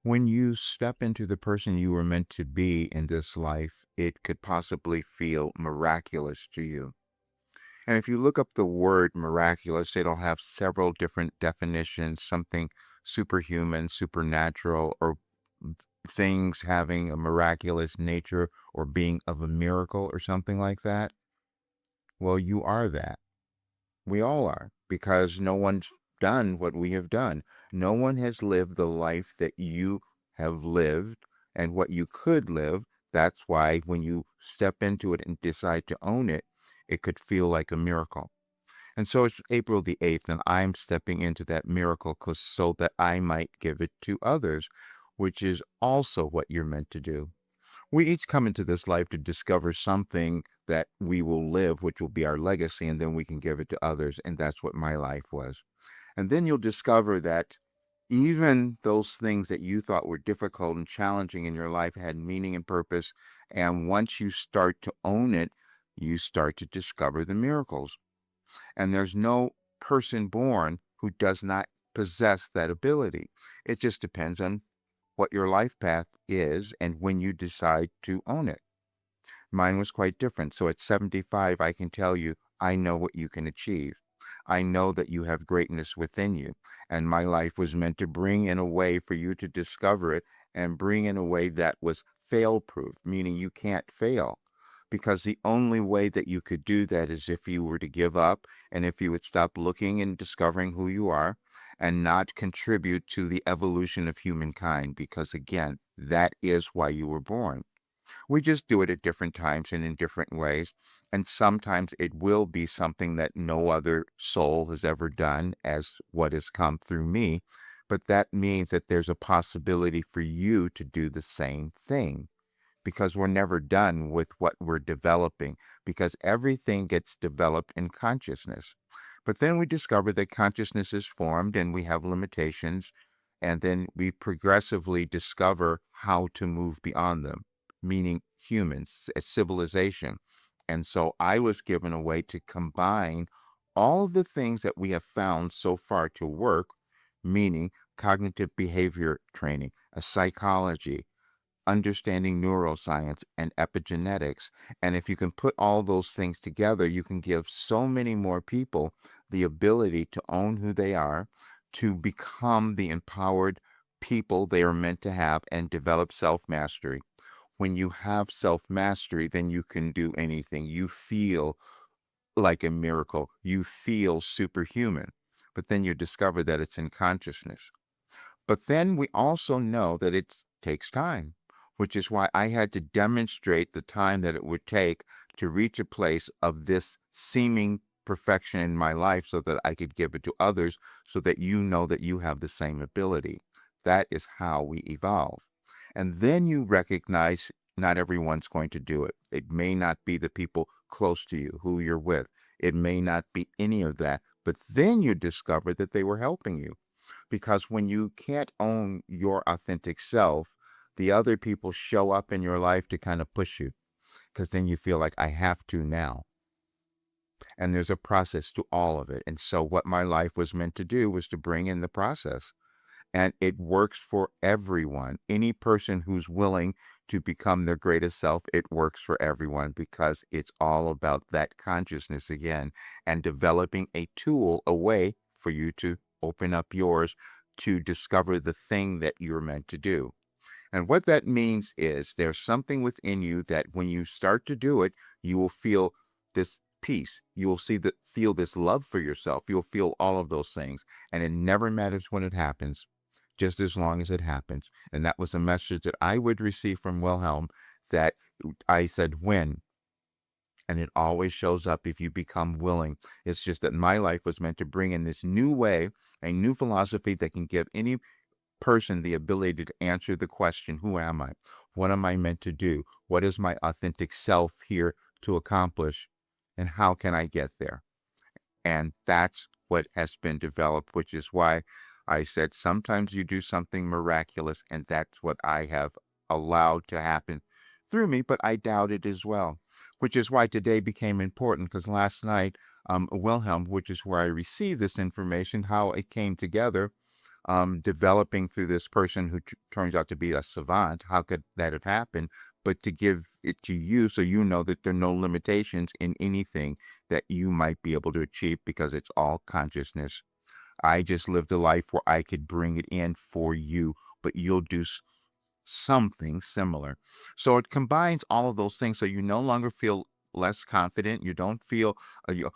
When you step into the person you were meant to be in this life, it could possibly feel miraculous to you. And if you look up the word miraculous, it'll have several different definitions, something superhuman, supernatural, or things having a miraculous nature or being of a miracle or something like that. Well, you are that. We all are, because no one's done what we have done. No one has lived the life that you have lived and what you could live. That's why when you step into it and decide to own it, it could feel like a miracle. And so it's April the 8th, and I'm stepping into that miracle so that I might give it to others, which is also what you're meant to do. We each come into this life to discover something that we will live, which will be our legacy, and then we can give it to others. And that's what my life was. And then you'll discover that even those things that you thought were difficult and challenging in your life had meaning and purpose. And once you start to own it, you start to discover the miracles. And there's no person born who does not possess that ability. It just depends on what your life path is and when you decide to own it. Mine was quite different. So at 75, I can tell you, I know what you can achieve. I know that you have greatness within you. And my life was meant to bring in a way for you to discover it and bring in a way that was fail proof, meaning you can't fail. Because the only way that you could do that is if you were to give up and if you would stop looking and discovering who you are and not contribute to the evolution of humankind. Because again, that is why you were born. We just do it at different times and in different ways. And sometimes it will be something that no other soul has ever done, as what has come through me. But that means that there's a possibility for you to do the same thing, because we're never done with what we're developing, because everything gets developed in consciousness. But then we discover that consciousness is formed and we have limitations, and then we progressively discover how to move beyond them, meaning humans, a civilization. And so I was given a way to combine all of the things that we have found so far to work, meaning cognitive behavior training, a psychology, understanding neuroscience and epigenetics. And if you can put all those things together, you can give so many more people the ability to own who they are, to become the empowered people they are meant to have, and develop self mastery. When you have self mastery, then you can do anything. You feel like a miracle, you feel superhuman. But then you discover that it's in consciousness. But then we also know that it takes time, which is why I had to demonstrate the time that it would take to reach a place of this seeming perfection in my life so that I could give it to others, so that you know that you have the same ability. That is how we evolve. And then you recognize not everyone's going to do it. It may not be the people close to you who you're with. It may not be any of that. But then you discover that they were helping you, because when you can't own your authentic self, the other people show up in your life to kind of push you, because then you feel like I have to now. And there's a process to all of it. And so what my life was meant to do was to bring in the process. And it works for everyone. Any person who's willing to become their greatest self, it works for everyone, because it's all about that consciousness again, and developing a tool, a way for you to open up yours to discover the thing that you're meant to do. And what that means is there's something within you that when you start to do it, you will feel this peace. You will feel this love for yourself. You'll feel all of those things. And it never matters when it happens, just as long as it happens. And that was a message that I would receive from Wilhelm, that I said, when? And it always shows up if you become willing. It's just that my life was meant to bring in this new way, a new philosophy that can give any person the ability to answer the question, who am I? What am I meant to do? What is my authentic self here to accomplish? And how can I get there? And that's what has been developed, which is why I said sometimes you do something miraculous, and that's what I have allowed to happen through me, but I doubt it as well, which is why today became important, because last night, Wilhelm, which is where I received this information, how it came together, developing through this person who turns out to be a savant. How could that have happened? But to give it to you so you know that there are no limitations in anything that you might be able to achieve because it's all consciousness. I just lived a life where I could bring it in for you, but you'll do something similar. So it combines all of those things so you no longer feel less confident. You don't feel you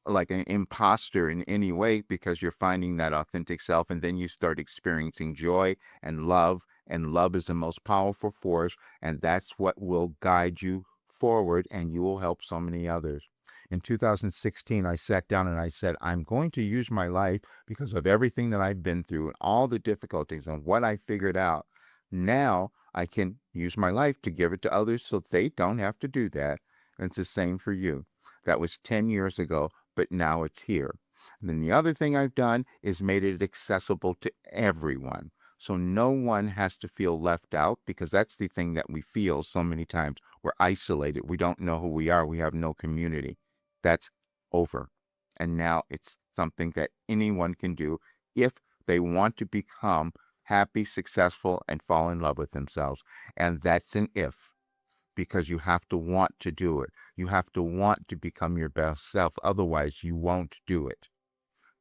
like an imposter in any way because you're finding that authentic self, and then you start experiencing joy and love. And love is the most powerful force, and that's what will guide you forward, and you will help so many others. In 2016, I sat down and I said, I'm going to use my life because of everything that I've been through and all the difficulties and what I figured out. Now I can use my life to give it to others so they don't have to do that. And it's the same for you. That was 10 years ago, but now it's here. And then the other thing I've done is made it accessible to everyone. So no one has to feel left out, because that's the thing that we feel so many times. We're isolated. We don't know who we are. We have no community. That's over. And now it's something that anyone can do if they want to become happy, successful, and fall in love with themselves. And that's an if, because you have to want to do it. You have to want to become your best self. Otherwise, you won't do it.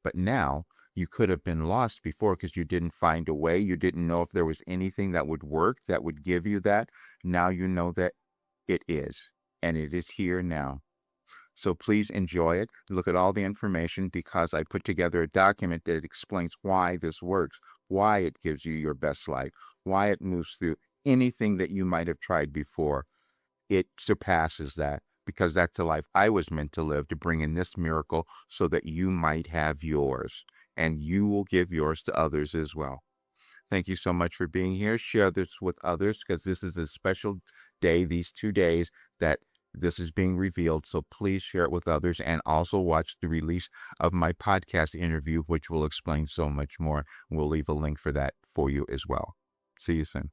But now you could have been lost before because you didn't find a way. You didn't know if there was anything that would work that would give you that. Now you know that it is, and it is here now. So please enjoy it. Look at all the information, because I put together a document that explains why this works, why it gives you your best life, why it moves through anything that you might have tried before. It surpasses that, because that's the life I was meant to live, to bring in this miracle so that you might have yours, and you will give yours to others as well. Thank you so much for being here. Share this with others, because this is a special day, these 2 days that this is being revealed. So please share it with others, and also watch the release of my podcast interview, which will explain so much more. We'll leave a link for that for you as well. See you soon.